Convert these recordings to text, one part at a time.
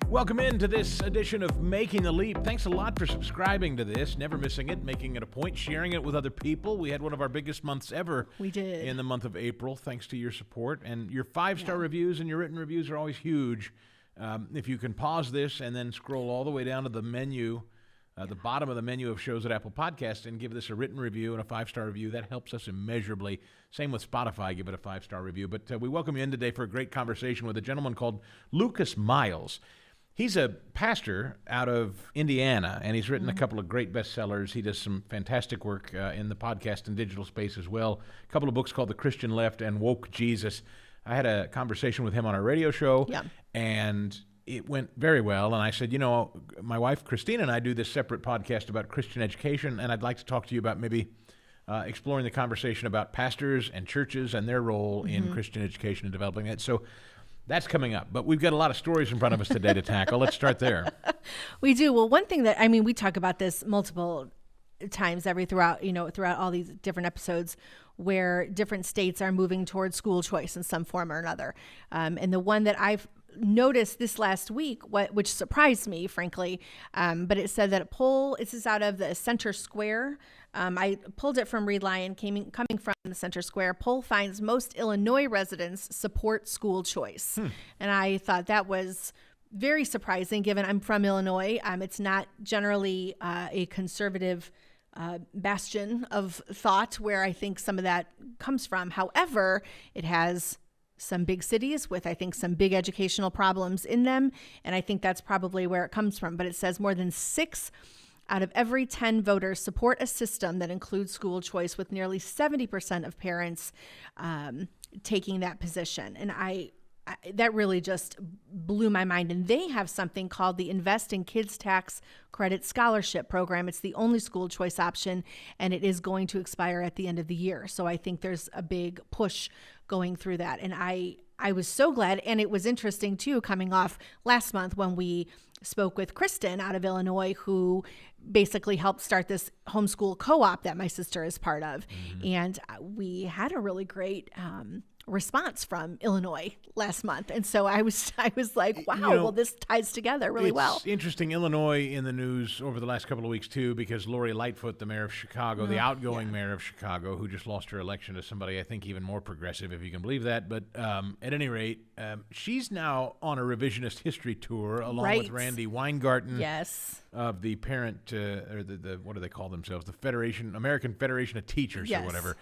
Welcome into this edition of Making the Leap. Thanks a lot for subscribing to this, never missing it, making it a point, sharing it with other people. We had one of our biggest months ever. We did. In the month of April, thanks to your support. And your 5-star reviews and your written reviews are always huge. If you can pause this and then scroll all the way down to the menu, the bottom of the menu of shows at Apple Podcasts, and give this a written review and a 5-star review, that helps us immeasurably. Same with Spotify, give it a 5-star review. But we welcome you in today for a great conversation with a gentleman called Lucas Miles. He's a pastor out of Indiana, and he's written a couple of great bestsellers. He does some fantastic work in the podcast and digital space as well. A couple of books called The Christian Left and Woke Jesus. I had a conversation with him on our radio show, and it went very well. And I said, you know, my wife Christina and I do this separate podcast about Christian education, and I'd like to talk to you about maybe exploring the conversation about pastors and churches and their role in Christian education and developing it. So that's coming up, but we've got a lot of stories in front of us today to tackle. Let's start there. We do. Well, one thing that, we talk about this multiple times throughout all these different episodes where different states are moving towards school choice in some form or another. And the one that I've noticed this last week, which surprised me, frankly, but it said that this is out of the Center Square. I pulled it from Read Lion, coming from the Center Square. Poll finds most Illinois residents support school choice. And I thought that was very surprising, given I'm from Illinois. It's not generally a conservative bastion of thought where I think some of that comes from. However, it has some big cities with, I think, some big educational problems in them. And I think that's probably where it comes from. But it says more than 6 out of every 10 voters support a system that includes school choice, with nearly 70% of parents taking that position. And I that really just blew my mind. And they have something called the Invest in Kids Tax Credit Scholarship Program. It's the only school choice option, and it is going to expire at the end of the year. So I think there's a big push going through that. And I was so glad. And it was interesting, too, coming off last month when we spoke with Kristen out of Illinois, who basically helped start this homeschool co-op that my sister is part of. And we had a really great response from Illinois last month. And so I was like, wow, well, this ties together really well. It's interesting, Illinois in the news over the last couple of weeks, too, because Lori Lightfoot, the mayor of Chicago, the outgoing mayor of Chicago, who just lost her election to somebody I think even more progressive, if you can believe that. But at any rate, she's now on a revisionist history tour along with Randy Weingarten of the parent, or the what do they call themselves? The American Federation of Teachers or whatever.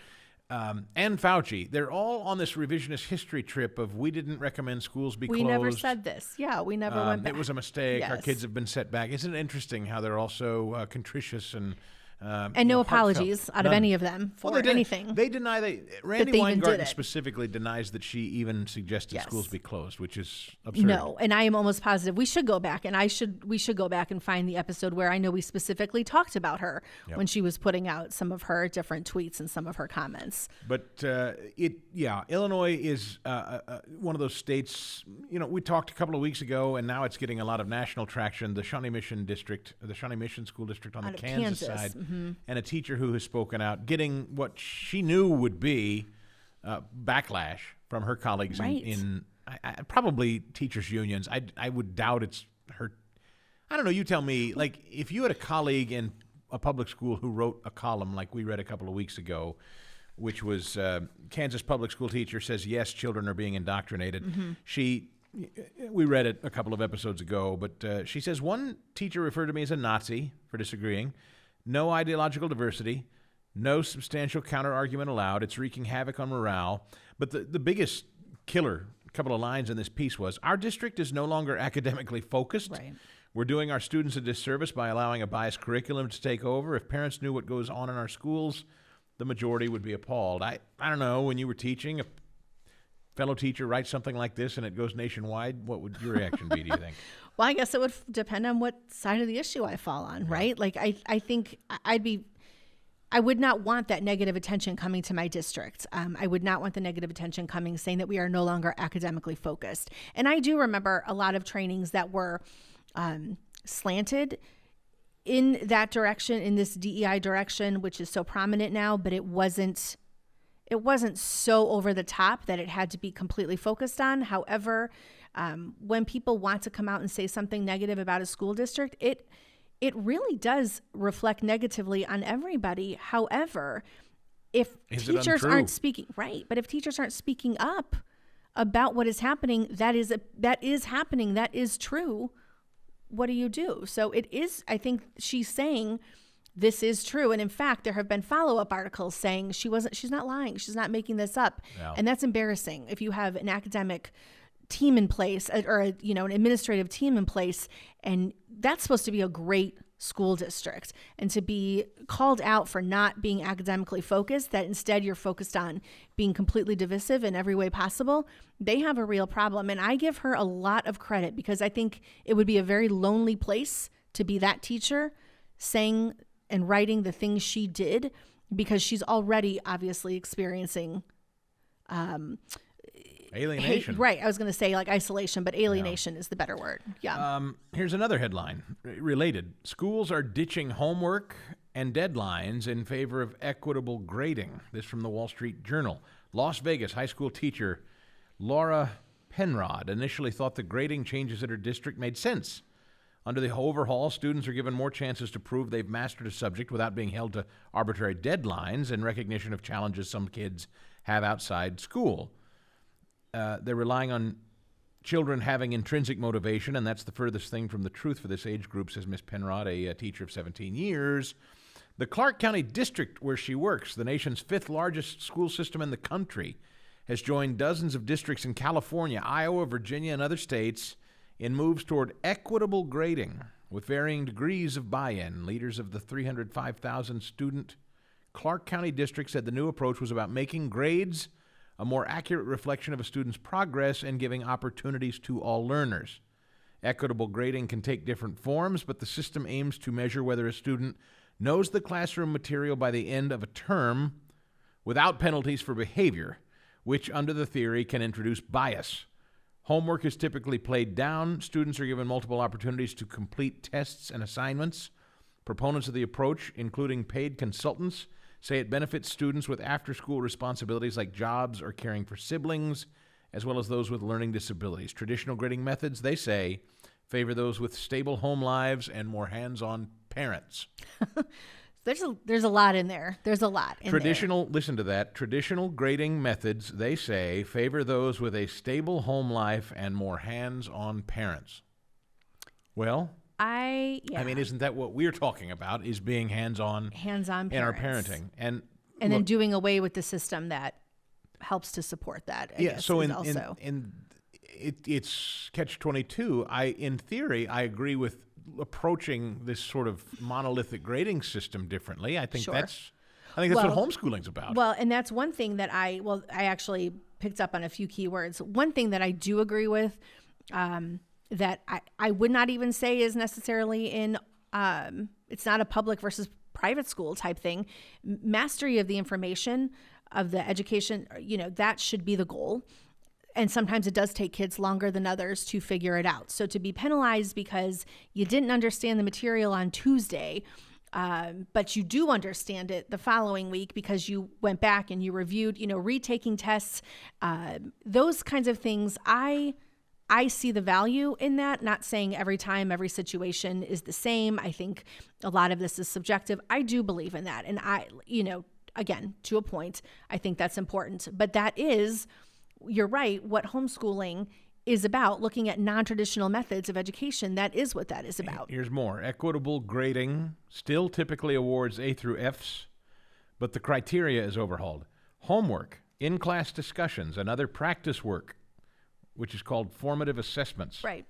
And Fauci, they're all on this revisionist history trip of we didn't recommend schools be closed. We never said this. Yeah, we never went back. It was a mistake. Our kids have been set back. Isn't it interesting how they're also contritious and no apologies out of any of them for anything. They deny Randy Weingarten specifically denies that she even suggested schools be closed, which is absurd. No, and I am almost positive we should go back, and we should go back and find the episode where I know we specifically talked about her when she was putting out some of her different tweets and some of her comments. But Illinois is one of those states. You know, we talked a couple of weeks ago, and now it's getting a lot of national traction. The Shawnee Mission School District on the Kansas side. And a teacher who has spoken out, getting what she knew would be backlash from her colleagues in probably teachers' unions. I would doubt it's her. I don't know. You tell me. Like, if you had a colleague in a public school who wrote a column like we read a couple of weeks ago, which was Kansas public school teacher says, yes, children are being indoctrinated. We read it a couple of episodes ago, but she says, one teacher referred to me as a Nazi for disagreeing. No ideological diversity, no substantial counter-argument allowed. It's wreaking havoc on morale. But the biggest killer couple of lines in this piece was, our district is no longer academically focused. We're doing our students a disservice by allowing a biased curriculum to take over. If parents knew what goes on in our schools, the majority would be appalled. I don't know, when you were teaching, a fellow teacher writes something like this and it goes nationwide, what would your reaction be, do you think? Well, I guess it would depend on what side of the issue I fall on, right? Like, I think I would not want that negative attention coming to my district. I would not want the negative attention coming saying that we are no longer academically focused. And I do remember a lot of trainings that were slanted in that direction, in this DEI direction, which is so prominent now, but it wasn't so over the top that it had to be completely focused on. However, When people want to come out and say something negative about a school district, it really does reflect negatively on everybody. However, if teachers aren't speaking, right, but if teachers aren't speaking up about what is happening, that is happening, that is true, what do you do? So it is, I think she's saying this is true. And in fact, there have been follow-up articles saying she's not lying. She's not making this up. Yeah. And that's embarrassing. If you have an academic team in place or an administrative team in place, and that's supposed to be a great school district, and to be called out for not being academically focused, that instead you're focused on being completely divisive in every way possible, they have a real problem. And I give her a lot of credit, because I think it would be a very lonely place to be that teacher saying and writing the things she did, because she's already obviously experiencing alienation. Right. I was going to say like isolation, but alienation is the better word. Yeah. Here's another headline related. Schools are ditching homework and deadlines in favor of equitable grading. This from the Wall Street Journal. Las Vegas high school teacher Laura Penrod initially thought the grading changes at her district made sense. Under the overhaul, students are given more chances to prove they've mastered a subject without being held to arbitrary deadlines in recognition of challenges some kids have outside school. They're relying on children having intrinsic motivation, and that's the furthest thing from the truth for this age group, says Ms. Penrod, a teacher of 17 years. The Clark County District, where she works, the nation's fifth largest school system in the country, has joined dozens of districts in California, Iowa, Virginia, and other states in moves toward equitable grading with varying degrees of buy-in. Leaders of the 305,000 student Clark County District said the new approach was about making grades a more accurate reflection of a student's progress and giving opportunities to all learners. Equitable grading can take different forms, but the system aims to measure whether a student knows the classroom material by the end of a term without penalties for behavior, which under the theory can introduce bias. Homework is typically played down. Students are given multiple opportunities to complete tests and assignments. Proponents of the approach, including paid consultants, say it benefits students with after-school responsibilities like jobs or caring for siblings, as well as those with learning disabilities. Traditional grading methods, they say, favor those with stable home lives and more hands-on parents. There's a lot in there. There's a lot in there. Listen to that. Traditional grading methods, they say, favor those with a stable home life and more hands-on parents. Well, I mean, isn't that what we're talking about, is being hands-on parents in our parenting? And then doing away with the system that helps to support that. I guess, so it's catch-22. In theory, I agree with approaching this sort of monolithic grading system differently. I think that's what homeschooling's about. Well, and that's one thing that I actually picked up on a few keywords. One thing that I do agree with, that I would not even say is necessarily in, it's not a public versus private school type thing. Mastery of the information of the education, that should be the goal. And sometimes it does take kids longer than others to figure it out. So to be penalized because you didn't understand the material on Tuesday, but you do understand it the following week because you went back and you reviewed, retaking tests, those kinds of things, I see the value in that. Not saying every time, every situation is the same. I think a lot of this is subjective. I do believe in that. And again, to a point, I think that's important. But that is, you're right, what homeschooling is about, looking at non-traditional methods of education. That is what that is about. Here's more. Equitable grading still typically awards A through Fs, but the criteria is overhauled. Homework, in-class discussions, and other practice work, which is called formative assessments, right,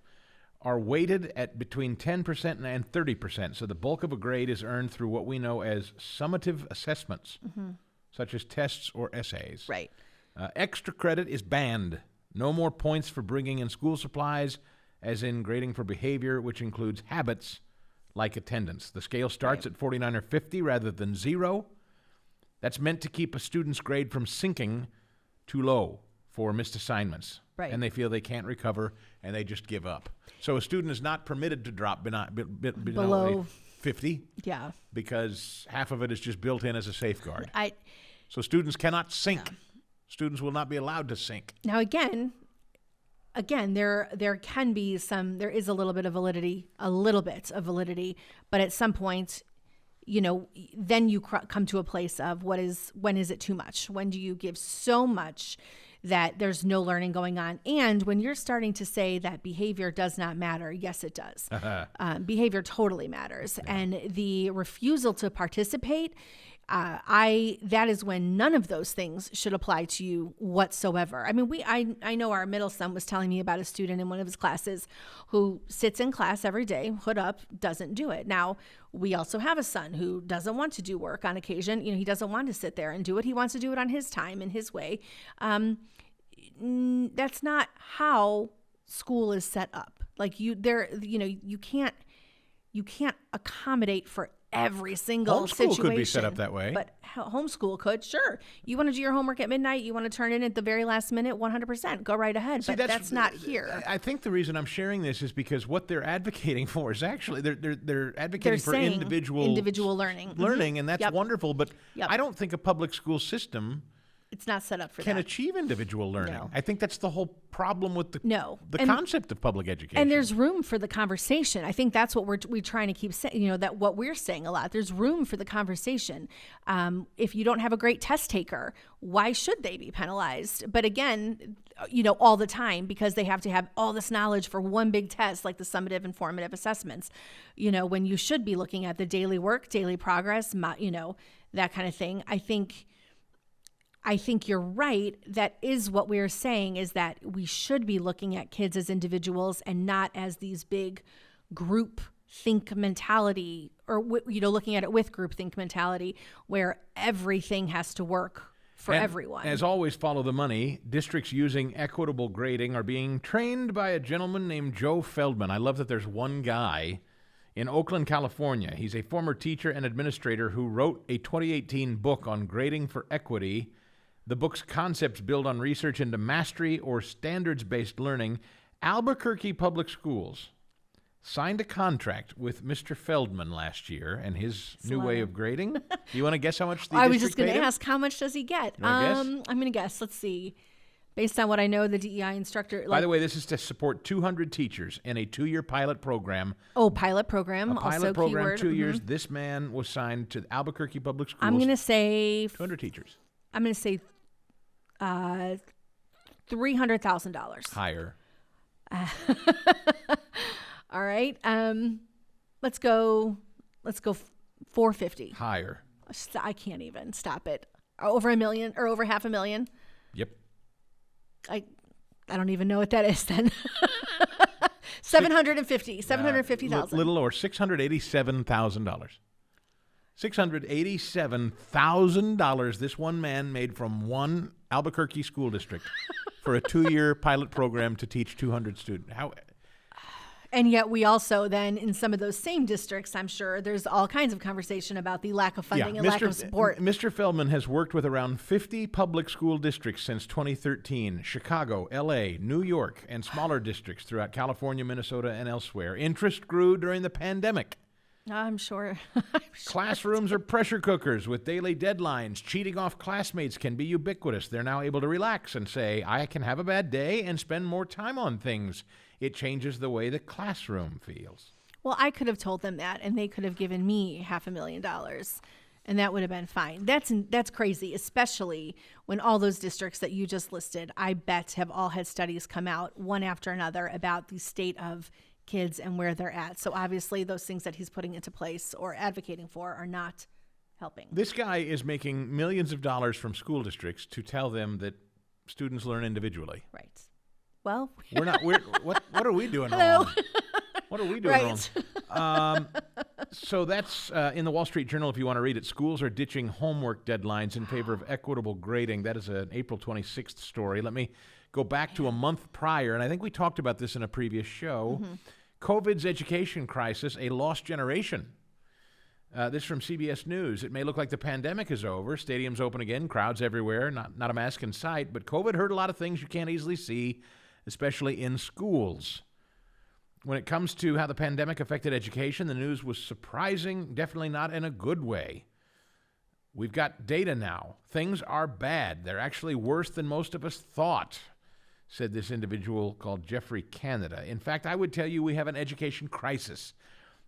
are weighted at between 10% and 30%. So the bulk of a grade is earned through what we know as summative assessments, such as tests or essays. Right. Extra credit is banned. No more points for bringing in school supplies, as in grading for behavior, which includes habits like attendance. The scale starts at 49 or 50 rather than 0. That's meant to keep a student's grade from sinking too low for missed assignments. Right. And they feel they can't recover, and they just give up. So a student is not permitted to drop below 50. Yeah. Because half of it is just built in as a safeguard. So students cannot sink. Yeah. Students will not be allowed to sink. Now, again, again, there is a little bit of validity, but at some point, then you come to a place of when is it too much? When do you give so much that there's no learning going on? And when you're starting to say that behavior does not matter, yes, it does. Behavior totally matters. Yeah. And the refusal to participate, that is when none of those things should apply to you whatsoever. I mean, I know our middle son was telling me about a student in one of his classes who sits in class every day, hood up, doesn't do it. Now, we also have a son who doesn't want to do work on occasion. He doesn't want to sit there and do it. He wants to do it on his time and his way. That's not how school is set up. Like you can't accommodate for every single situation. Homeschool could be set up that way. But homeschool could, sure. You want to do your homework at midnight, you want to turn in at the very last minute, 100%. Go right ahead. See, but that's not here. I think the reason I'm sharing this is because what they're advocating for is actually they're advocating for individual learning. And that's wonderful. But I don't think a public school system it's not set up for can achieve individual learning. No. I think that's the whole problem with the concept of public education. And there's room for the conversation. I think that's what we're trying to keep saying, that what we're saying a lot. There's room for the conversation. If you don't have a great test taker, why should they be penalized? But again, all the time, because they have to have all this knowledge for one big test, like the summative and formative assessments, when you should be looking at the daily work, daily progress, that kind of thing. I think you're right. That is what we're saying, is that we should be looking at kids as individuals and not as these big group think mentality, or, looking at it with group think mentality where everything has to work for everyone. As always, follow the money. Districts using equitable grading are being trained by a gentleman named Joe Feldman. I love that there's one guy in Oakland, California. He's a former teacher and administrator who wrote a 2018 book on grading for equity. The book's concepts build on research into mastery or standards-based learning. Albuquerque Public Schools signed a contract with Mr. Feldman last year and his new way of grading. Do you want to guess how much the I was just going to ask, how much does he get? I'm going to guess. Let's see. Based on what I know, the DEI instructor... By the way, this is to support 200 teachers in a 2-year pilot program. Oh, pilot program. A pilot also program, keyword. 2 years. This man was signed to Albuquerque Public Schools. I'm going to say... 200 teachers. I'm going to say $300,000. Higher. All right. Let's go 450. Higher. I can't even stop it. Over $1 million or over $500,000. Yep. I don't even know what that is then. $750,000. Little or $687,000. $687,000 this one man made from one Albuquerque school district for a 2-year pilot program to teach 200 students. And yet we also then, in some of those same districts, I'm sure, there's all kinds of conversation about the lack of funding and lack of support. Mr. Feldman has worked with around 50 public school districts since 2013, Chicago, L.A., New York, and smaller districts throughout California, Minnesota, and elsewhere. Interest grew during the pandemic. I'm sure. Classrooms are pressure cookers with daily deadlines. Cheating off classmates can be ubiquitous. They're now able to relax and say, I can have a bad day and spend more time on things. It changes the way the classroom feels. Well, I could have told them that, and they could have given me $500,000, and that would have been fine. That's crazy, especially when all those districts that you just listed, I bet, have all had studies come out one after another about the state of kids and where they're at. So obviously those things that he's putting into place or advocating for are not helping. This guy is making millions of dollars from school districts to tell them that students learn individually. Right. Well, what are we doing Hello. wrong? What are we doing wrong? So that's in the Wall Street Journal if you want to read it. Schools are ditching homework deadlines in favor of equitable grading. That is an April 26th story. Let me go back to a month prior, and I think we talked about this in a previous show. Mm-hmm. COVID's education crisis, a lost generation. This from CBS News. It may look like the pandemic is over. Stadiums open again, crowds everywhere, not a mask in sight. But COVID hurt a lot of things you can't easily see, especially in schools. When it comes to how the pandemic affected education, the news was surprising, definitely not in a good way. We've got data now. Things are bad. They're actually worse than most of us thought. said this individual called Jeffrey Canada. In fact, I would tell you we have an education crisis.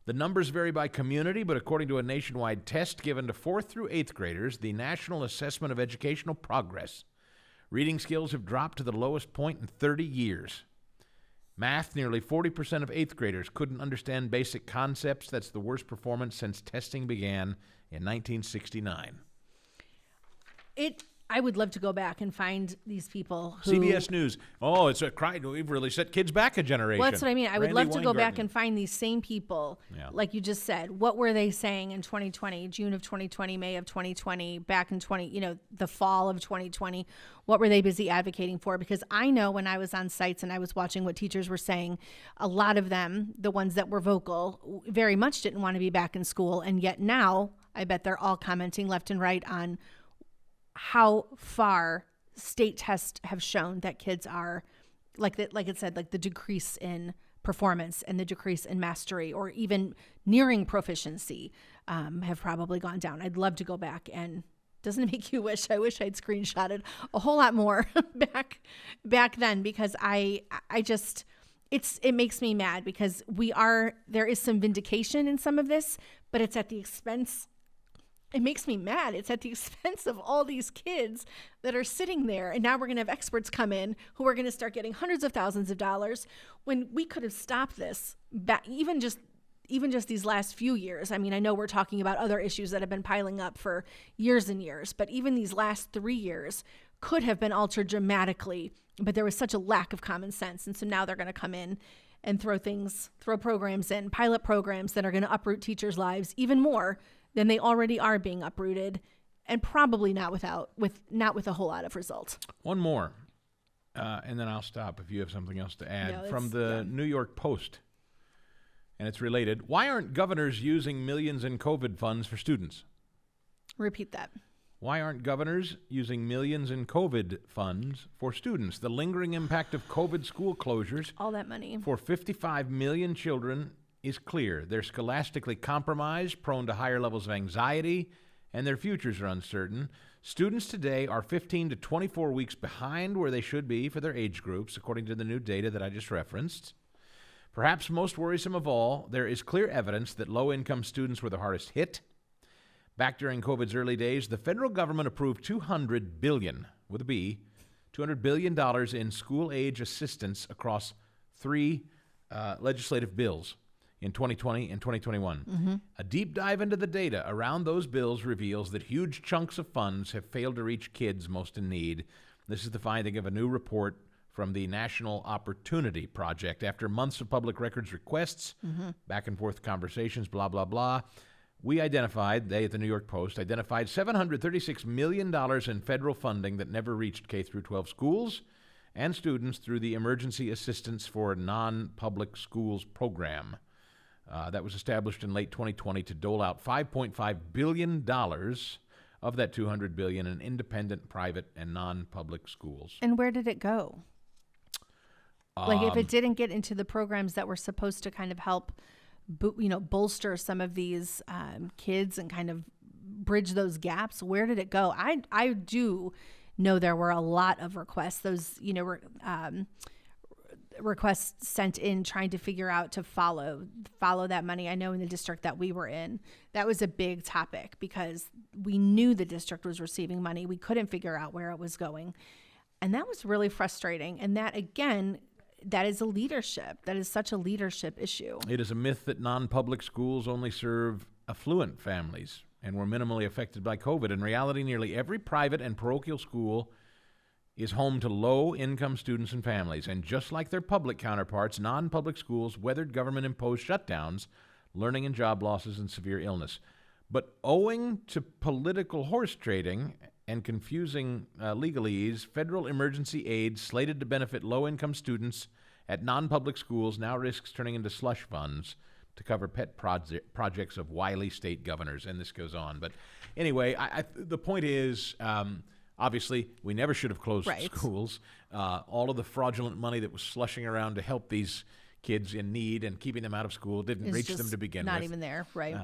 The numbers vary by community, but according to a nationwide test given to 4th through 8th graders, the National Assessment of Educational Progress, reading skills have dropped to the lowest point in 30 years. Math, nearly 40% of 8th graders couldn't understand basic concepts. That's the worst performance since testing began in 1969. I would love to go back and find these people who... CBS News. Oh, it's a crime. We've really set kids back a generation. Well, that's what I mean. I would love to go back and find these same people, like you just said. What were they saying in 2020, June of 2020, May of 2020, back in the fall of 2020? What were they busy advocating for? Because I know when I was on sites and I was watching what teachers were saying, a lot of them, the ones that were vocal, very much didn't want to be back in school. And yet now, I bet they're all commenting left and right on how far state tests have shown that kids are, like it said, like the decrease in performance and the decrease in mastery or even nearing proficiency have probably gone down. I'd love to go back, and doesn't it make you wish? I wish I'd screenshotted a whole lot more back then, because it makes me mad because there is some vindication in some of this, but it's at the expense. It makes me mad. It's at the expense of all these kids that are sitting there. And now we're going to have experts come in who are going to start getting hundreds of thousands of dollars when we could have stopped this back, even just these last few years. I mean, I know we're talking about other issues that have been piling up for years and years, but even these last 3 years could have been altered dramatically. But there was such a lack of common sense. And so now they're going to come in and throw programs in, pilot programs that are going to uproot teachers' lives even more than they already are being uprooted, and probably not with a whole lot of results. One more, and then I'll stop if you have something else to add. From the New York Post, and it's related. Why aren't governors using millions in COVID funds for students? Repeat that. Why aren't governors using millions in COVID funds for students? The lingering impact of COVID school closures, all that money, for 55 million children is clear. They're scholastically compromised, prone to higher levels of anxiety, and their futures are uncertain. Students today are 15 to 24 weeks behind where they should be for their age groups, according to the new data that I just referenced. Perhaps most worrisome of all, there is clear evidence that low-income students were the hardest hit. Back during COVID's early days, the federal government approved $200 billion, with a B, $200 billion in school-age assistance across 3 legislative bills in 2020 and 2021. Mm-hmm. A deep dive into the data around those bills reveals that huge chunks of funds have failed to reach kids most in need. This is the finding of a new report from the National Opportunity Project. After months of public records requests, back and forth conversations, blah, blah, blah, they at the New York Post, identified $736 million in federal funding that never reached K-12 schools and students through the Emergency Assistance for Non-Public Schools program. That was established in late 2020 to dole out $5.5 billion of that $200 billion in independent, private, and non-public schools. And where did it go? Like, if it didn't get into the programs that were supposed to kind of help, bolster some of these kids and kind of bridge those gaps, where did it go? I do know there were a lot of requests. Those, requests sent in trying to figure out to follow that money. I know in the district that we were in, that was a big topic because we knew the district was receiving money. We couldn't figure out where it was going. And that was really frustrating. And that, again, that is such a leadership issue. It is a myth that non-public schools only serve affluent families and were minimally affected by COVID. In reality, nearly every private and parochial school is home to low-income students and families. And just like their public counterparts, non-public schools weathered government-imposed shutdowns, learning and job losses, and severe illness. But owing to political horse trading and confusing legalese, federal emergency aid slated to benefit low-income students at non-public schools now risks turning into slush funds to cover pet projects of wily state governors. And this goes on. But anyway, the point is... obviously, we never should have closed schools. All of the fraudulent money that was slushing around to help these kids in need and keeping them out of school didn't reach them to begin with. Not even there, right?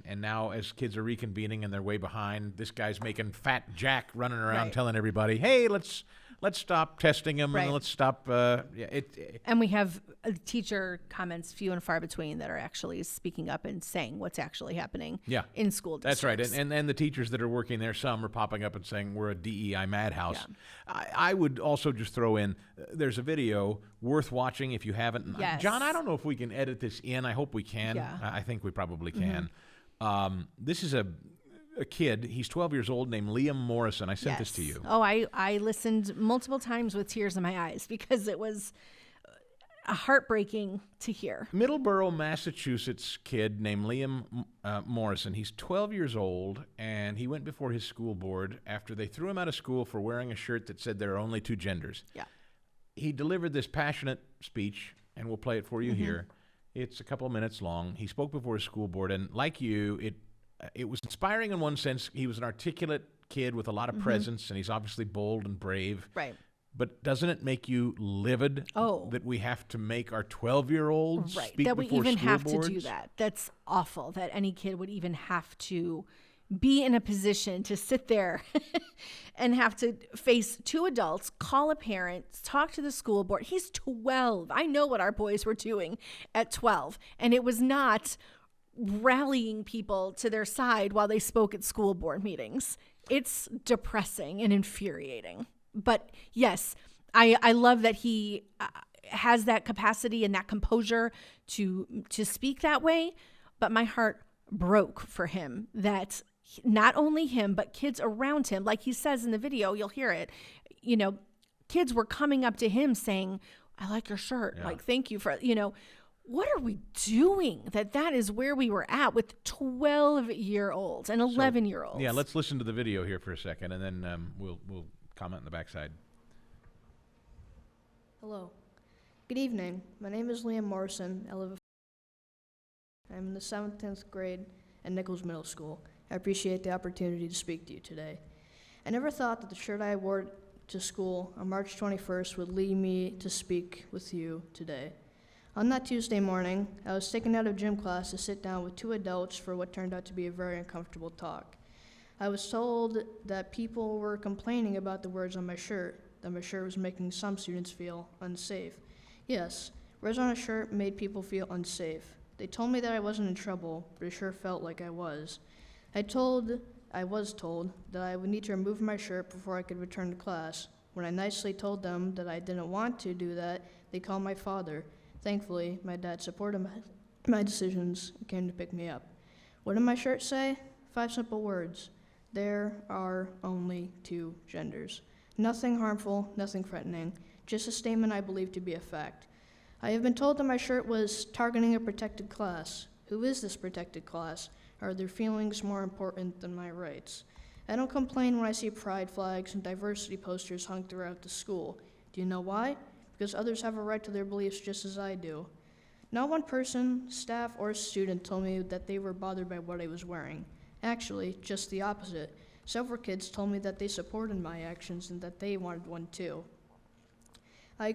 And now as kids are reconvening and they're way behind, this guy's making Fat Jack running around telling everybody, hey, let's let's stop testing them Right. and let's stop. And we have teacher comments few and far between that are actually speaking up and saying what's actually happening Yeah. in school That's right. districts. And the teachers that are working there, some are popping up and saying we're a DEI madhouse. Yeah. I would also just throw in, there's a video worth watching if you haven't. And Yes. John, I don't know if we can edit this in. I hope we can. Yeah. I think we probably can. This is a kid. He's 12 years old named Liam Morrison. I sent this to you. Oh, I listened multiple times with tears in my eyes because it was heartbreaking to hear. Middleborough, Massachusetts kid named Liam Morrison. He's 12 years old, and he went before his school board after they threw him out of school for wearing a shirt that said there are only two genders. Yeah. He delivered this passionate speech, and we'll play it for you here. It's a couple of minutes long. He spoke before his school board, and like you, it was inspiring in one sense. He was an articulate kid with a lot of presence, and he's obviously bold and brave. Right. But doesn't it make you livid that we have to make our 12-year-olds speak that we before even school have boards? to do that? That's awful that any kid would even have to be in a position to sit there and have to face two adults, call a parent, talk to the school board. He's 12. I know what our boys were doing at 12, and it was not rallying people to their side while they spoke at school board meetings. It's depressing and infuriating. But yes, I love that he has that capacity and that composure to speak that way. But my heart broke for him that not only him, but kids around him, like he says in the video, you'll hear it, kids were coming up to him saying, I like your shirt. Yeah. Like, thank you for, what are we doing that is where we were at with 12-year-olds and 11-year-olds? Yeah, let's listen to the video here for a second, and then we'll comment on the backside. Hello. Good evening. My name is Liam Morrison. I'm in the 7th, 10th grade at Nichols Middle School. I appreciate the opportunity to speak to you today. I never thought that the shirt I wore to school on March 21st would lead me to speak with you today. On that Tuesday morning, I was taken out of gym class to sit down with two adults for what turned out to be a very uncomfortable talk. I was told that people were complaining about the words on my shirt, that my shirt was making some students feel unsafe. Yes, words on a shirt made people feel unsafe. They told me that I wasn't in trouble, but it sure felt like I was. I was told that I would need to remove my shirt before I could return to class. When I nicely told them that I didn't want to do that, they called my father. Thankfully, my dad supported my decisions and came to pick me up. What did my shirt say? 5 simple words. There are only two genders. Nothing harmful, nothing threatening, just a statement I believe to be a fact. I have been told that my shirt was targeting a protected class. Who is this protected class? Are their feelings more important than my rights? I don't complain when I see pride flags and diversity posters hung throughout the school. Do you know why? Because others have a right to their beliefs just as I do. Not one person, staff, or student told me that they were bothered by what I was wearing. Actually, just the opposite. Several kids told me that they supported my actions and that they wanted one too. I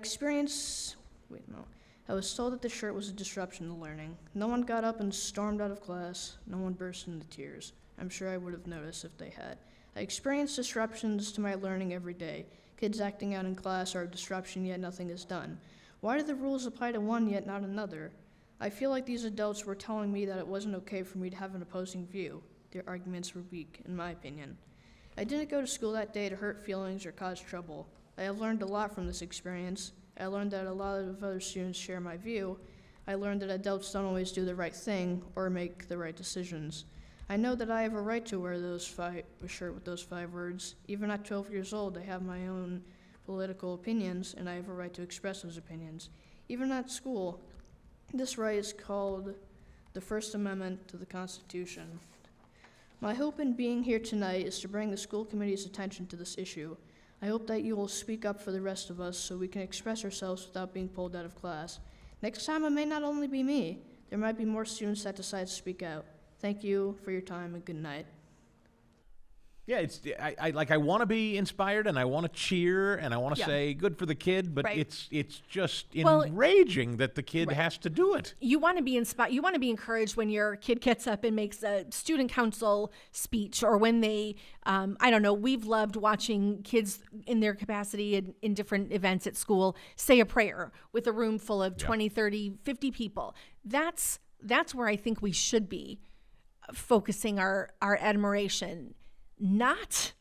was told that the shirt was a disruption to learning. No one got up and stormed out of class. No one burst into tears. I'm sure I would have noticed if they had. I experience disruptions to my learning every day. Kids acting out in class are a disruption, yet nothing is done. Why do the rules apply to one, yet not another? I feel like these adults were telling me that it wasn't okay for me to have an opposing view. Their arguments were weak, in my opinion. I didn't go to school that day to hurt feelings or cause trouble. I have learned a lot from this experience. I learned that a lot of other students share my view. I learned that adults don't always do the right thing or make the right decisions. I know that I have a right to wear a shirt with those 5 words. Even at 12 years old, I have my own political opinions, and I have a right to express those opinions. Even at school, this right is called the First Amendment to the Constitution. My hope in being here tonight is to bring the school committee's attention to this issue. I hope that you will speak up for the rest of us so we can express ourselves without being pulled out of class. Next time, it may not only be me. There might be more students that decide to speak out. Thank you for your time and good night. Yeah, I want to be inspired and I want to cheer and I want to say good for the kid, but Right. it's just enraging that the kid has to do it. You want to be inspired. You want to be encouraged when your kid gets up and makes a student council speech, or when they, I don't know. We've loved watching kids in their capacity in different events at school say a prayer with a room full of 20, 30, 50 people. That's where I think we should be focusing our admiration. Not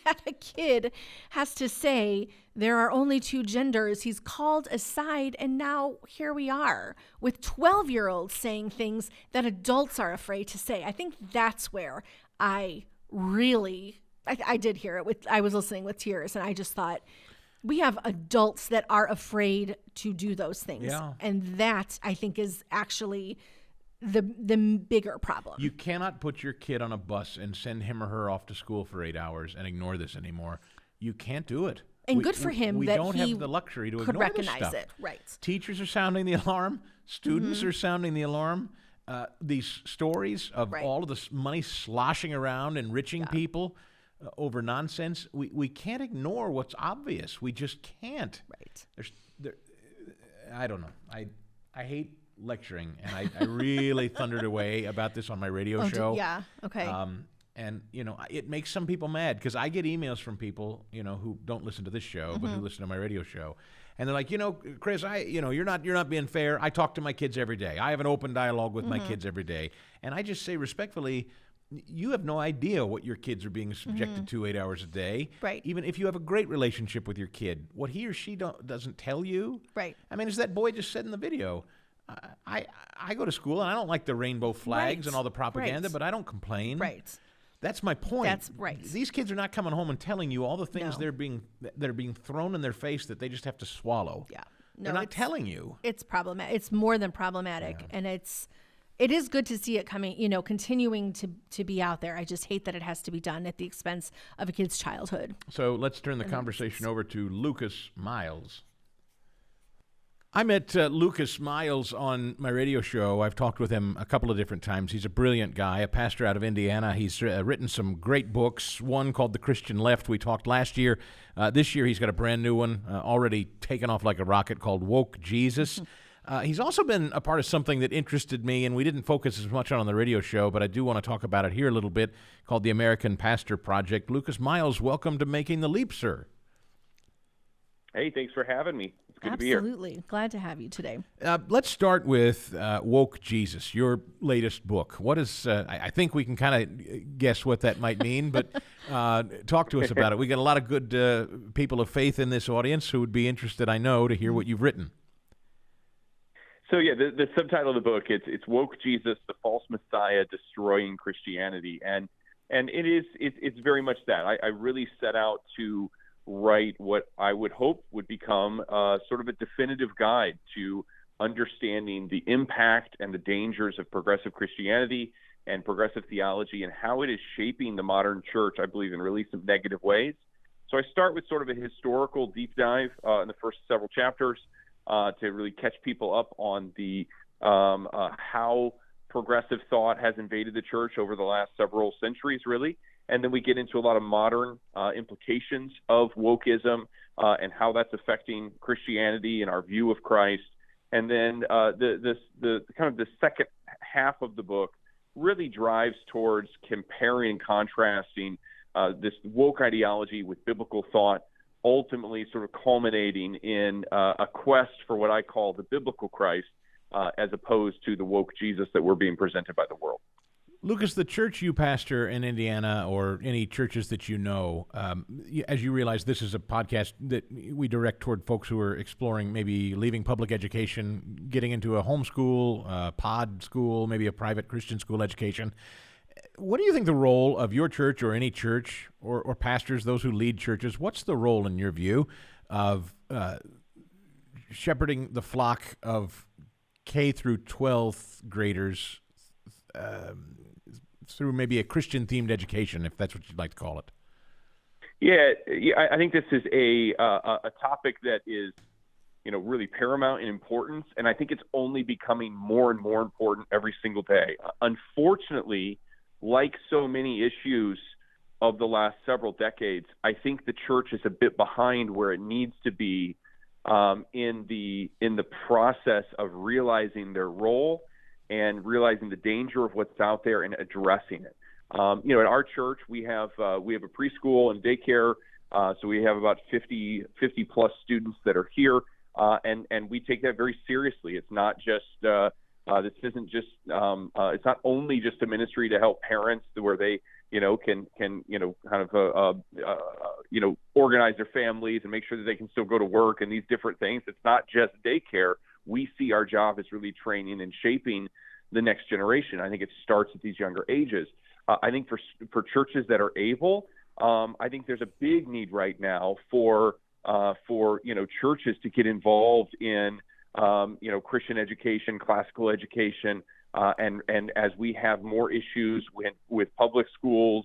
that a kid has to say there are only two genders. He's called aside, and now here we are with 12-year-olds saying things that adults are afraid to say. I think that's where I did hear it. I was listening with tears, and I just thought, we have adults that are afraid to do those things. Yeah. And that, I think, is actually the bigger problem. You cannot put your kid on a bus and send him or her off to school for 8 hours and ignore this anymore. You can't do it. And good for him we that don't he have the luxury to could ignore this recognize stuff. it. Right. Teachers are sounding the alarm. Students are sounding the alarm. These stories of all of this money sloshing around, enriching people over nonsense. We can't ignore what's obvious. We just can't. Right. I don't know. I hate lecturing, and I really thundered away about this on my radio show. Yeah. Okay. And, it makes some people mad because I get emails from people, who don't listen to this show, but who listen to my radio show. And they're like, Chris, you're not being fair. I talk to my kids every day. I have an open dialogue with my kids every day. And I just say respectfully, you have no idea what your kids are being subjected to 8 hours a day. Right. Even if you have a great relationship with your kid, what he or she doesn't tell you. Right. I mean, as that boy just said in the video, I go to school and I don't like the rainbow flags and all the propaganda, but I don't complain. Right. That's my point. That's right. These kids are not coming home and telling you all the things No. that are being thrown in their face that they just have to swallow. Yeah. They're not telling you. It's problematic. It's more than problematic, and it is good to see it coming. Continuing to be out there. I just hate that it has to be done at the expense of a kid's childhood. So let's turn the conversation over to Lucas Miles. I met Lucas Miles on my radio show. I've talked with him a couple of different times. He's a brilliant guy, a pastor out of Indiana. He's written some great books, one called The Christian Left. We talked last year. This year he's got a brand new one, already taken off like a rocket, called Woke Jesus. He's also been a part of something that interested me, and we didn't focus as much on the radio show, but I do want to talk about it here a little bit, called the American Pastor Project. Lucas Miles, welcome to Making the Leap, sir. Hey, thanks for having me. It's good to be here. Absolutely. Glad to have you today. Let's start with Woke Jesus, your latest book. What is, I think we can kind of guess what that might mean, but talk to us about it. We got a lot of good people of faith in this audience who would be interested, I know, to hear what you've written. So, yeah, the subtitle of the book, it's Woke Jesus, the False Messiah Destroying Christianity. And it's very much that. I really set out to write what I would hope would become sort of a definitive guide to understanding the impact and the dangers of progressive Christianity and progressive theology and how it is shaping the modern church, I believe, in really some negative ways. So I start with sort of a historical deep dive in the first several chapters to really catch people up on the how progressive thought has invaded the church over the last several centuries, really. And then we get into a lot of modern implications of wokeism and how that's affecting Christianity and our view of Christ. And then the kind of the second half of the book really drives towards comparing and contrasting this woke ideology with biblical thought, ultimately sort of culminating in a quest for what I call the biblical Christ, as opposed to the woke Jesus that we're being presented by the world. Lucas, the church you pastor in Indiana, or any churches that you know, as you realize this is a podcast that we direct toward folks who are exploring maybe leaving public education, getting into a homeschool, pod school, maybe a private Christian school education. What do you think the role of your church or any church or pastors, those who lead churches, what's the role in your view of shepherding the flock of K through 12th graders through maybe a Christian-themed education, if that's what you'd like to call it? Yeah, I think this is a topic that is, really paramount in importance, and I think it's only becoming more and more important every single day. Unfortunately, like so many issues of the last several decades, I think the church is a bit behind where it needs to be in the process of realizing their role and realizing the danger of what's out there and addressing it. At our church, we have a preschool and daycare, so we have about 50 plus students that are here, and we take that very seriously. It's not just this isn't just it's not only just a ministry to help parents where they can kind of organize their families and make sure that they can still go to work and these different things. It's not just daycare. We see our job as really training and shaping the next generation. I think it starts at these younger ages. I think for churches that are able, I think there's a big need right now for churches to get involved in Christian education, classical education, and as we have more issues with public schools,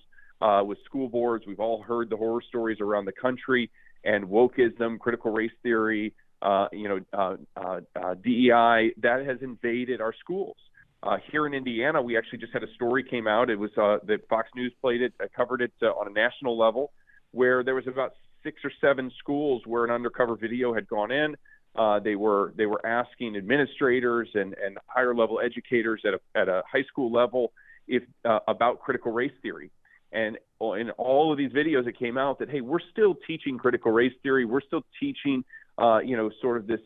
with school boards, we've all heard the horror stories around the country, and wokeism, critical race theory, DEI, that has invaded our schools. Here in Indiana, we actually just had a story came out. It was that Fox News played it, covered it on a national level, where there was about 6 or 7 schools where an undercover video had gone in. They were asking administrators and higher level educators at a high school level about critical race theory. And in all of these videos, it came out that, hey, we're still teaching critical race theory. We're still teaching, sort of this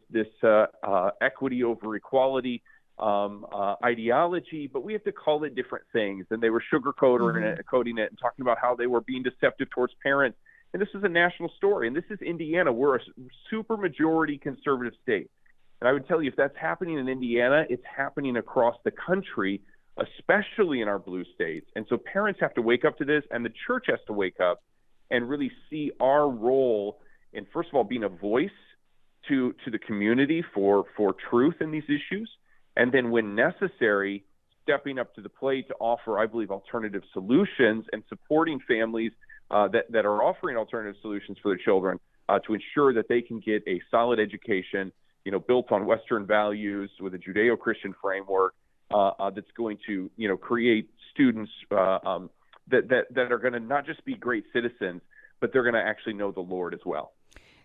equity over equality ideology, but we have to call it different things. And they were coding it and talking about how they were being deceptive towards parents. And this is a national story. And this is Indiana. We're a super majority conservative state. And I would tell you, if that's happening in Indiana, it's happening across the country, especially in our blue states. And so parents have to wake up to this, and the church has to wake up and really see our role in, first of all, being a voice to the community for truth in these issues. And then when necessary, stepping up to the plate to offer, I believe, alternative solutions and supporting families that are offering alternative solutions for their children to ensure that they can get a solid education, built on Western values with a Judeo-Christian framework that's going to, create students that are going to not just be great citizens, but they're going to actually know the Lord as well.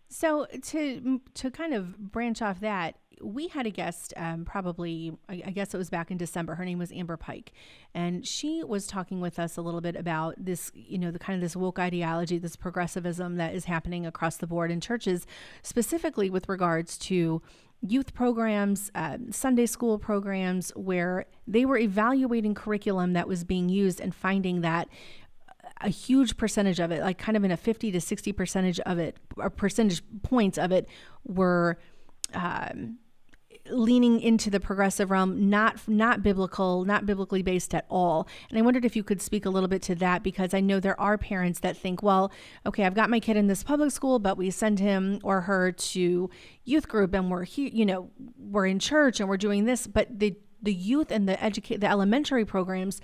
So to kind of branch off that, we had a guest probably, I guess it was back in December. Her name was Amber Pike. And she was talking with us a little bit about this, the kind of this woke ideology, this progressivism that is happening across the board in churches, specifically with regards to youth programs, Sunday school programs, where they were evaluating curriculum that was being used and finding that a huge percentage of it, like kind of in a 50 to 60% of it, or percentage points of it, were leaning into the progressive realm, not biblical, not biblically based at all. And I wondered if you could speak a little bit to that, because I know there are parents that think, well, okay, I've got my kid in this public school, but we send him or her to youth group, and we're here, we're in church and we're doing this, but the youth and the elementary programs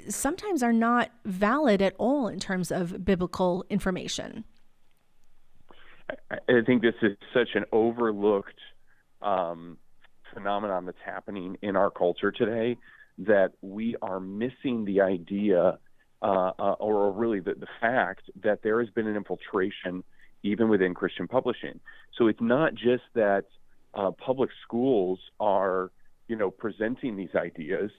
sometimes are not valid at all in terms of biblical information. I think this is such an overlooked phenomenon that's happening in our culture today, that we are missing the idea or really the fact that there has been an infiltration even within Christian publishing. So it's not just that public schools are, presenting these ideas.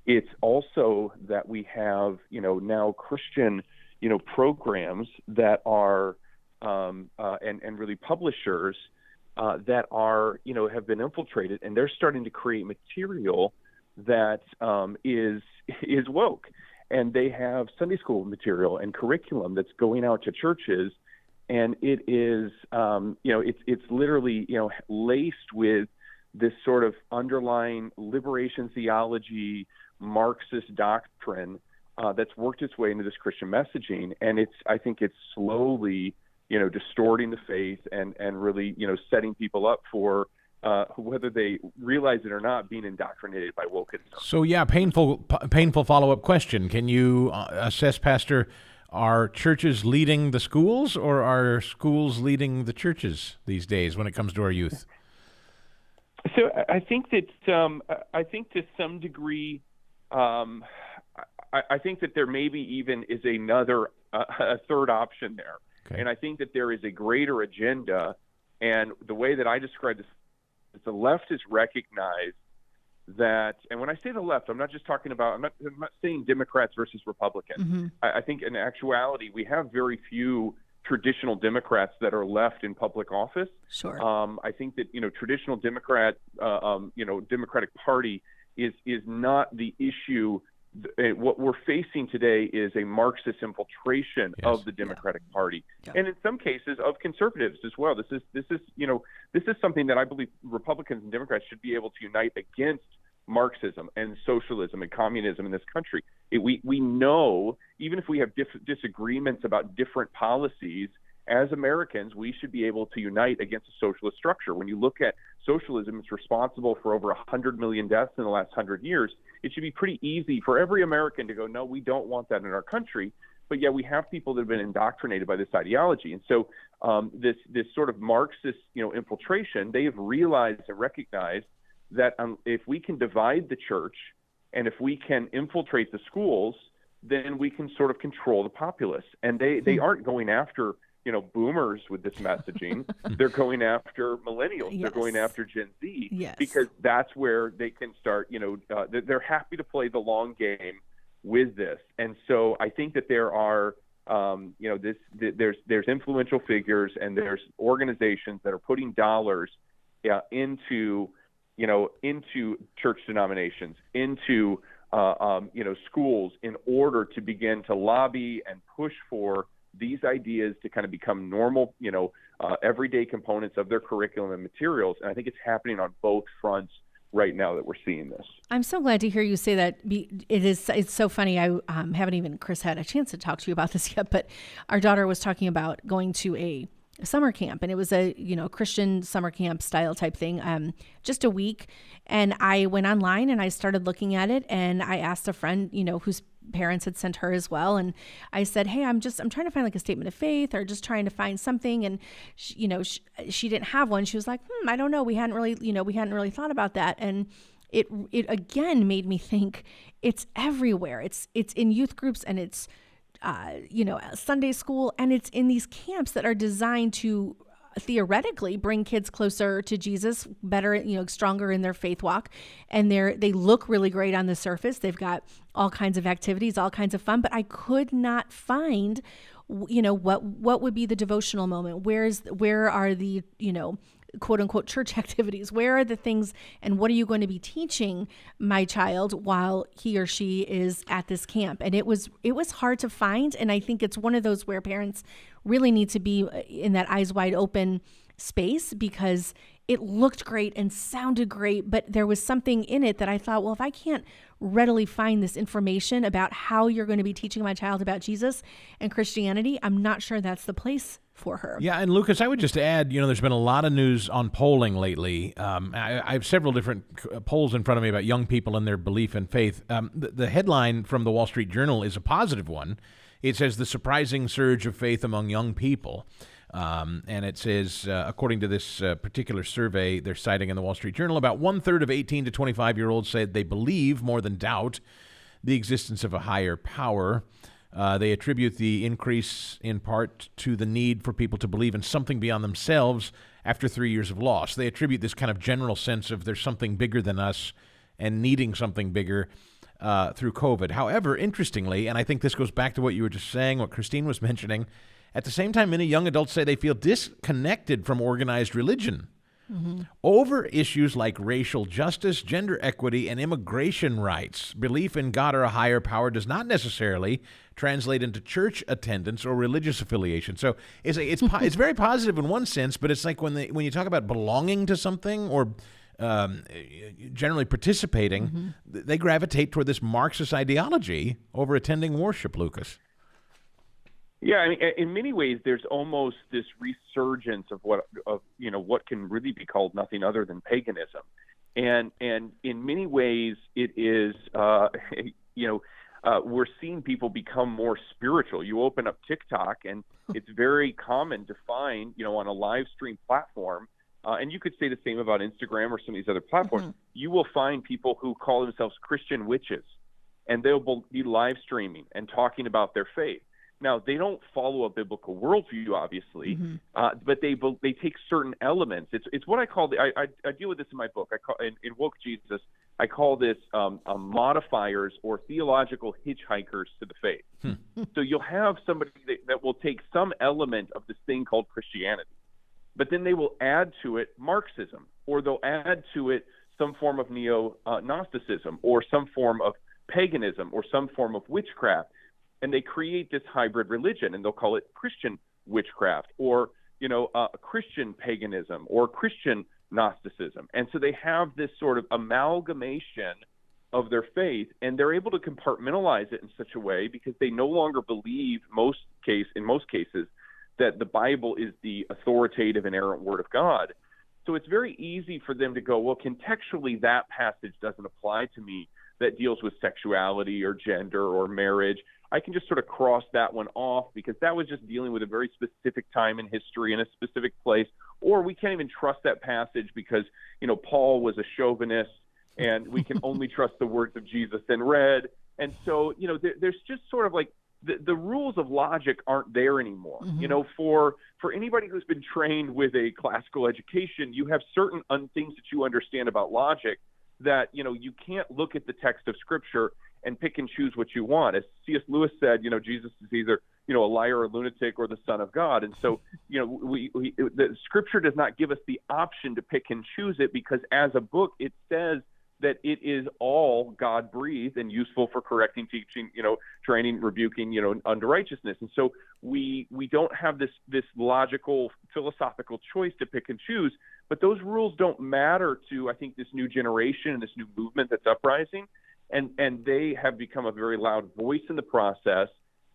It's also that we have, now Christian, programs that are and really publishers that are, have been infiltrated, and they're starting to create material that is woke. And they have Sunday school material and curriculum that's going out to churches, and it is, it's literally, laced with this sort of underlying liberation theology, Marxist doctrine that's worked its way into this Christian messaging. And I think it's slowly, distorting the faith and really, setting people up for whether they realize it or not, being indoctrinated by wokeism. So yeah, painful follow-up question. Can you assess, Pastor, are churches leading the schools, or are schools leading the churches these days when it comes to our youth? So I think that to some degree, I think that there maybe even is another a third option there. Okay. And I think that there is a greater agenda. And the way that I describe this is the left has recognized that, and when I say the left, I'm not just talking about, I'm not saying Democrats versus Republicans. I think in actuality, we have very few traditional Democrats that are left in public office. Sure. I think that, traditional Democratic Party is not the issue. What we're facing today is a Marxist infiltration of the Democratic Party, and in some cases of conservatives as well. This is something that I believe Republicans and Democrats should be able to unite against Marxism and socialism and communism in this country. We know, even if we have disagreements about different policies, as Americans, we should be able to unite against a socialist structure. When you look at socialism, it's responsible for over 100 million deaths in the last 100 years. It should be pretty easy for every American to go, no, we don't want that in our country. But yet we have people that have been indoctrinated by this ideology. And so this sort of Marxist, infiltration, they have realized and recognized that if we can divide the church and if we can infiltrate the schools, then we can sort of control the populace. And they aren't going after boomers with this messaging. They're going after millennials. Yes. They're going after Gen Z. Yes. Because that's where they can start, they're happy to play the long game with this. And so I think that there are, there's influential figures and there's organizations that are putting dollars into church denominations, into, schools in order to begin to lobby and push for these ideas to kind of become normal, everyday components of their curriculum and materials. And I think it's happening on both fronts right now that we're seeing this. I'm so glad to hear you say that. It's so funny. I haven't even, Chris, had a chance to talk to you about this yet, but our daughter was talking about going to a summer camp, and it was a Christian summer camp style type thing, just a week. And I went online and I started looking at it, and I asked a friend whose parents had sent her as well, and I said, hey, I'm trying to find like a statement of faith or just trying to find something. And she didn't have one. She was like, I don't know, we hadn't really thought about that. And it again made me think it's everywhere. It's in youth groups, and it's Sunday school, and it's in these camps that are designed to theoretically bring kids closer to Jesus, better, stronger in their faith walk. And they look really great on the surface. They've got all kinds of activities, all kinds of fun, but I could not find, what would be the devotional moment? Where are the, quote unquote church activities? Where are the things, and what are you going to be teaching my child while he or she is at this camp? And it was hard to find. And I think it's one of those where parents really need to be in that eyes wide open space, because it looked great and sounded great, but there was something in it that I thought, well, if I can't readily find this information about how you're going to be teaching my child about Jesus and Christianity, I'm not sure that's the place for her. Yeah, and Lucas, I would just add, there's been a lot of news on polling lately. I have several different polls in front of me about young people and their belief in faith. The headline from the Wall Street Journal is a positive one. It says the surprising surge of faith among young people. And it says, according to this particular survey they're citing in the Wall Street Journal, about 1/3 of 18 to 25-year-olds said they believe more than doubt the existence of a higher power. They attribute the increase in part to the need for people to believe in something beyond themselves after 3 years of loss. They attribute this kind of general sense of there's something bigger than us and needing something bigger through COVID. However, interestingly, and I think this goes back to what you were just saying, what Christine was mentioning, at the same time, many young adults say they feel disconnected from organized religion over issues like racial justice, gender equity, and immigration rights. Belief in God or a higher power does not necessarily translate into church attendance or religious affiliation. So it's very positive in one sense, but it's like when you talk about belonging to something or generally participating, they gravitate toward this Marxist ideology over attending worship, Lucas. Yeah, I mean, in many ways, there's almost this resurgence of what can really be called nothing other than paganism, and in many ways, it is we're seeing people become more spiritual. You open up TikTok, and it's very common to find on a live stream platform, and you could say the same about Instagram or some of these other platforms. You will find people who call themselves Christian witches, and they'll be live streaming and talking about their faith. Now, they don't follow a biblical worldview, obviously, but they take certain elements. It's what I call I deal with this in my book. I call in Woke Jesus, I call this modifiers or theological hitchhikers to the faith. So you'll have somebody that will take some element of this thing called Christianity, but then they will add to it Marxism, or they'll add to it some form of neo-Gnosticism, or some form of paganism, or some form of witchcraft. And they create this hybrid religion, and they'll call it Christian witchcraft, or Christian paganism, or Christian Gnosticism. And so they have this sort of amalgamation of their faith, and they're able to compartmentalize it in such a way because they no longer believe, in most cases, that the Bible is the authoritative, inerrant Word of God. So it's very easy for them to go, well, contextually, that passage doesn't apply to me that deals with sexuality or gender or marriage. I can just sort of cross that one off because that was just dealing with a very specific time in history in a specific place. Or we can't even trust that passage because, Paul was a chauvinist and we can only trust the words of Jesus in red. And so, there's just sort of like the rules of logic aren't there anymore. For anybody who's been trained with a classical education, you have certain things that you understand about logic that, you can't look at the text of Scripture and pick and choose what you want. As C.S. Lewis said, Jesus is either, a liar or a lunatic or the Son of God. And so, the Scripture does not give us the option to pick and choose it because as a book, it says that it is all God-breathed and useful for correcting, teaching, training, rebuking, unto righteousness. And so we don't have this logical, philosophical choice to pick and choose, but those rules don't matter to, I think, this new generation and this new movement that's uprising. And they have become a very loud voice in the process,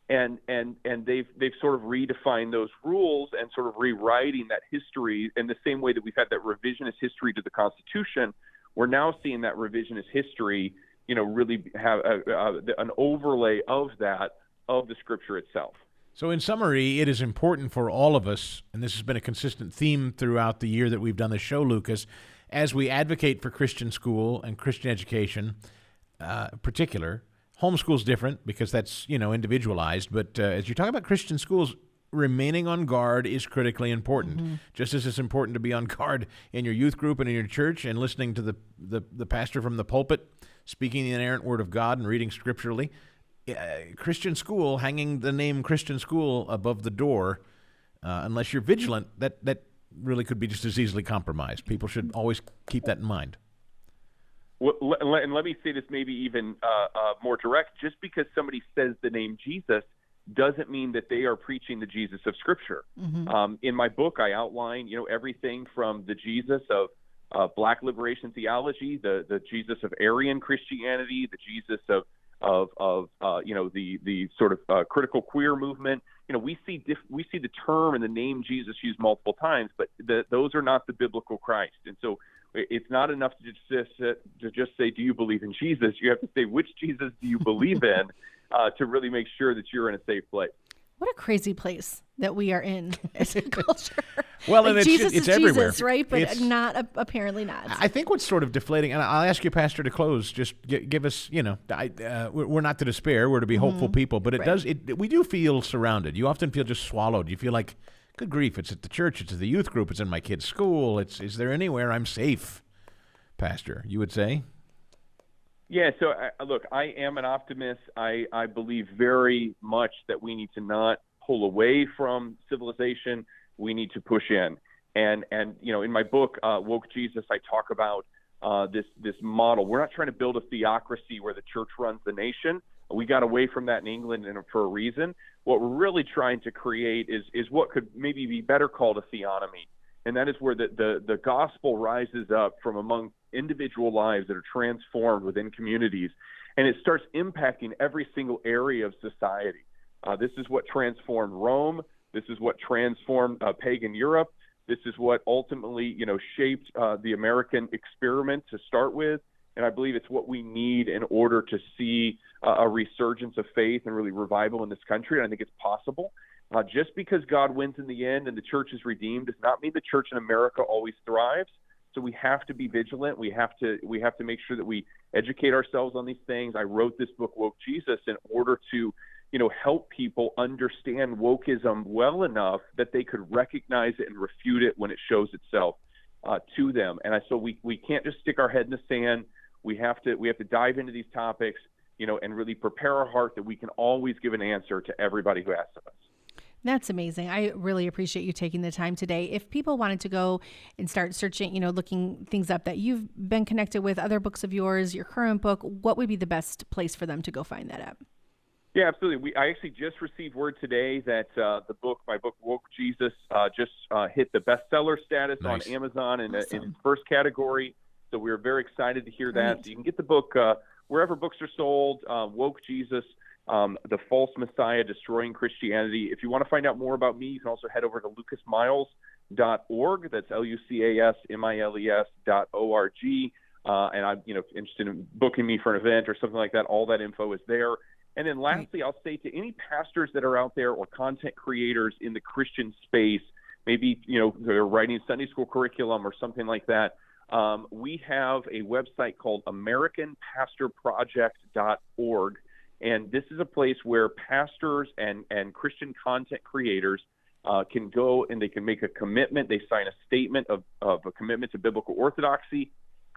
and they've sort of redefined those rules and sort of rewriting that history in the same way that we've had that revisionist history to the Constitution. We're now seeing that revisionist history, really have an overlay of the Scripture itself. So in summary, it is important for all of us, and this has been a consistent theme throughout the year that we've done the show, Lucas, as we advocate for Christian school and Christian education, particular. Homeschool's different because that's, individualized. But as you talk about Christian schools, remaining on guard is critically important. Just as it's important to be on guard in your youth group and in your church and listening to the pastor from the pulpit speaking the inerrant Word of God and reading scripturally. Christian school, hanging the name Christian school above the door, unless you're vigilant, that really could be just as easily compromised. People should always keep that in mind. Well, and let me say this maybe even more direct. Just because somebody says the name Jesus doesn't mean that they are preaching the Jesus of Scripture. In my book, I outline, everything from the Jesus of Black liberation theology, the Jesus of Aryan Christianity, the Jesus of the sort of critical queer movement. We see the term and the name Jesus used multiple times, but those are not the biblical Christ. And so it's not enough to just say, do you believe in Jesus? You have to say, which Jesus do you believe in to really make sure that you're in a safe place. What a crazy place that we are in as a culture. Well, and Jesus it's is everywhere. Jesus, right? But apparently not. I think what's sort of deflating, and I'll ask you, Pastor, to close. Just give us, we're not to despair. We're to be hopeful people. But we do feel surrounded. You often feel just swallowed. You feel like, good grief, it's at the church, it's at the youth group, it's in my kid's school. Is there anywhere I'm safe, Pastor? You would say? Yeah, so look, I am an optimist. I believe very much that we need to not pull away from civilization. We need to push in. And in my book, Woke Jesus, I talk about this model. We're not trying to build a theocracy where the church runs the nation. We got away from that in England and for a reason. What we're really trying to create is what could maybe be better called a theonomy. And that is where the gospel rises up from among individual lives that are transformed within communities, and it starts impacting every single area of society. This is what transformed Rome. This is what transformed pagan Europe. This is what ultimately, shaped the American experiment to start with. And I believe it's what we need in order to see a resurgence of faith and really revival in this country. And I think it's possible. Just because God wins in the end and the church is redeemed does not mean the church in America always thrives. So we have to be vigilant. We have to make sure that we educate ourselves on these things. I wrote this book, Woke Jesus, in order to help people understand wokeism well enough that they could recognize it and refute it when it shows itself to them. And so we can't just stick our head in the sand. We have to dive into these topics, and really prepare our heart that we can always give an answer to everybody who asks us. That's amazing. I really appreciate you taking the time today. If people wanted to go and start searching, looking things up that you've been connected with, other books of yours, your current book, what would be the best place for them to go find that at? Yeah, absolutely. I actually just received word today that my book, Woke Jesus, just hit the bestseller status on Amazon in its first category. So we're very excited to hear that. So you can get the book wherever books are sold, Woke Jesus, The False Messiah, Destroying Christianity. If you want to find out more about me, you can also head over to lucasmiles.org. That's LUCASMILES.org. And I'm interested in booking me for an event or something like that. All that info is there. And then lastly, I'll say to any pastors that are out there or content creators in the Christian space, maybe, they're writing Sunday school curriculum or something like that, we have a website called AmericanPastorProject.org. And this is a place where pastors and Christian content creators can go and they can make a commitment. They sign a statement of a commitment to biblical orthodoxy,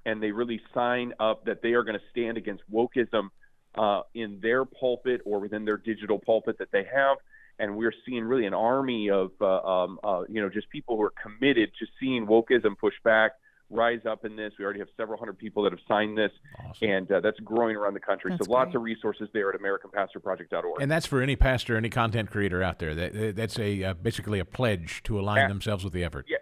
and they really sign up that they are going to stand against wokeism in their pulpit or within their digital pulpit that they have. And we're seeing really an army of, just people who are committed to seeing wokeism push back, rise up in this. We already have several hundred people that have signed this, and that's growing around the country. That's lots of resources there at AmericanPastorProject.org. And that's for any pastor, any content creator out there. That's basically a pledge to align themselves with the effort. Yeah.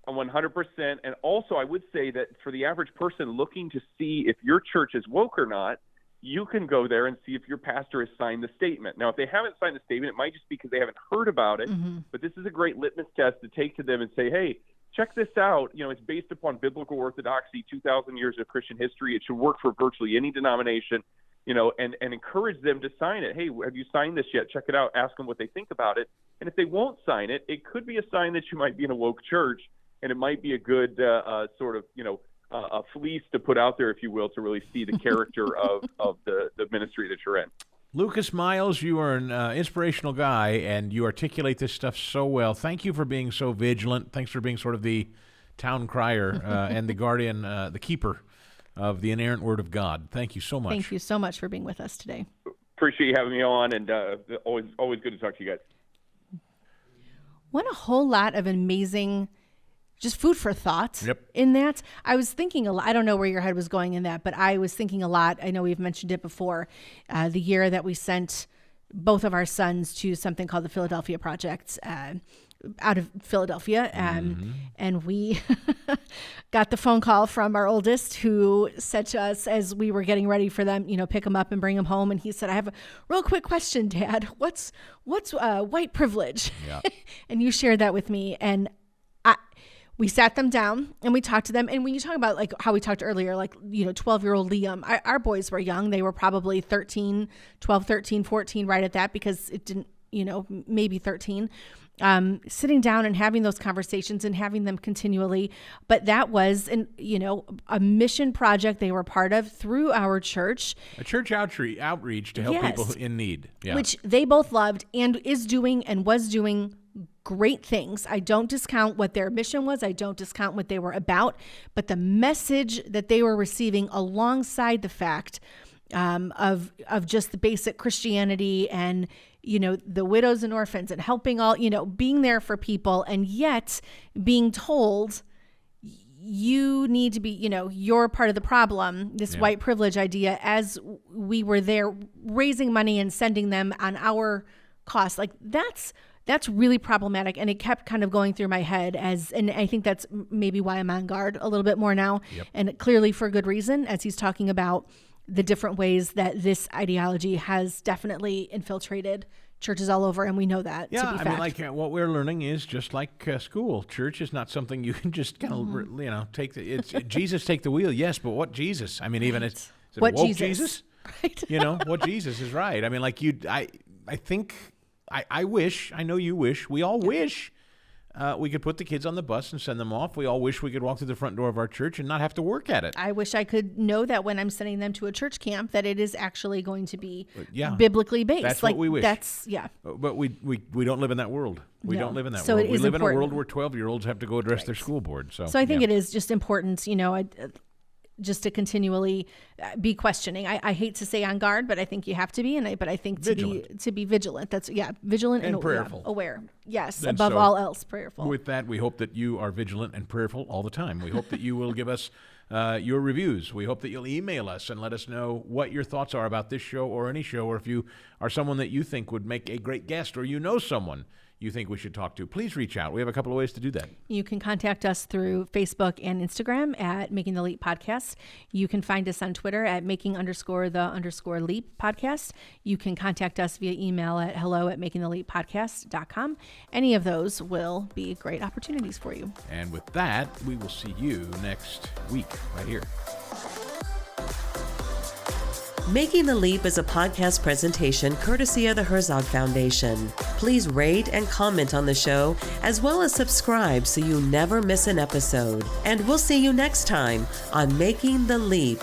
100%. And also, I would say that for the average person looking to see if your church is woke or not, you can go there and see if your pastor has signed the statement. Now, if they haven't signed the statement, it might just be because they haven't heard about it. But this is a great litmus test to take to them and say, hey, check this out. It's based upon biblical orthodoxy, 2,000 years of Christian history. It should work for virtually any denomination, and encourage them to sign it. Hey, have you signed this yet? Check it out. Ask them what they think about it. And if they won't sign it, it could be a sign that you might be in a woke church, and it might be a good a fleece to put out there, if you will, to really see the character of the ministry that you're in. Lucas Miles, you are an inspirational guy, and you articulate this stuff so well. Thank you for being so vigilant. Thanks for being sort of the town crier and the guardian, the keeper of the inerrant Word of God. Thank you so much. Thank you so much for being with us today. Appreciate you having me on, and always good to talk to you guys. What a whole lot of amazing just food for thought in that. I was thinking a lot. I don't know where your head was going in that, but I was thinking a lot. I know we've mentioned it before. The year that we sent both of our sons to something called the Philadelphia Project out of Philadelphia. And we got the phone call from our oldest, who said to us as we were getting ready for them, pick them up and bring them home. And he said, I have a real quick question, Dad. What's white privilege? Yeah. And you shared that with me. And we sat them down and we talked to them. And when you talk about like how we talked earlier, 12-year-old Liam, our boys were young. They were probably 12, 13, 14, right at that, because it didn't, maybe 13, sitting down and having those conversations and having them continually. But that was a mission project they were part of through our church. A church outreach to help people in need. Yeah. Which they both loved and is doing and was doing great things. I don't discount what their mission was. I don't discount what they were about, but the message that they were receiving alongside the fact of just the basic Christianity and, the widows and orphans and helping all, being there for people, and yet being told you need to be, you're part of the problem, this white privilege idea, as we were there raising money and sending them on our cost. Like that's really problematic. And it kept kind of going through my head and I think that's maybe why I'm on guard a little bit more now. Yep. And clearly for good reason, as he's talking about the different ways that this ideology has definitely infiltrated churches all over. And we know that to be fact. What we're learning is just like school. Church is not something you can just kind of, take Jesus take the wheel. Yes. But what Jesus? I mean, even it's what woke Jesus? Right. What Jesus is right. I mean, I think, I wish, I know you wish, we all wish we could put the kids on the bus and send them off. We all wish we could walk through the front door of our church and not have to work at it. I wish I could know that when I'm sending them to a church camp that it is actually going to be Yeah. biblically based. That's like what we wish. Yeah. But we don't live in that world. We No. don't live in that So world. it We is live in a important. world where 12-year-olds have to go address their school board. So So I think yeah. it is just important, just to continually be questioning. I hate to say on guard, but I think you have to be, but I think to be vigilant. That's vigilant And and prayerful. aware. Yes, And above so, all else, prayerful. With that, we hope that you are vigilant and prayerful all the time. We hope that you will give us your reviews. We hope that you'll email us and let us know what your thoughts are about this show or any show, or if you are someone that you think would make a great guest, or someone you think we should talk to. Please reach out. We have a couple of ways to do that. You can contact us through Facebook and Instagram at Making the Leap Podcast. You can find us on Twitter at Making_the_Leap Podcast. You can contact us via email at hello@makingtheleappodcast.com. Any of those will be great opportunities for you. And with that, we will see you next week right here. Making the Leap is a podcast presentation courtesy of the Herzog Foundation. Please rate and comment on the show, as well as subscribe so you never miss an episode. And we'll see you next time on Making the Leap.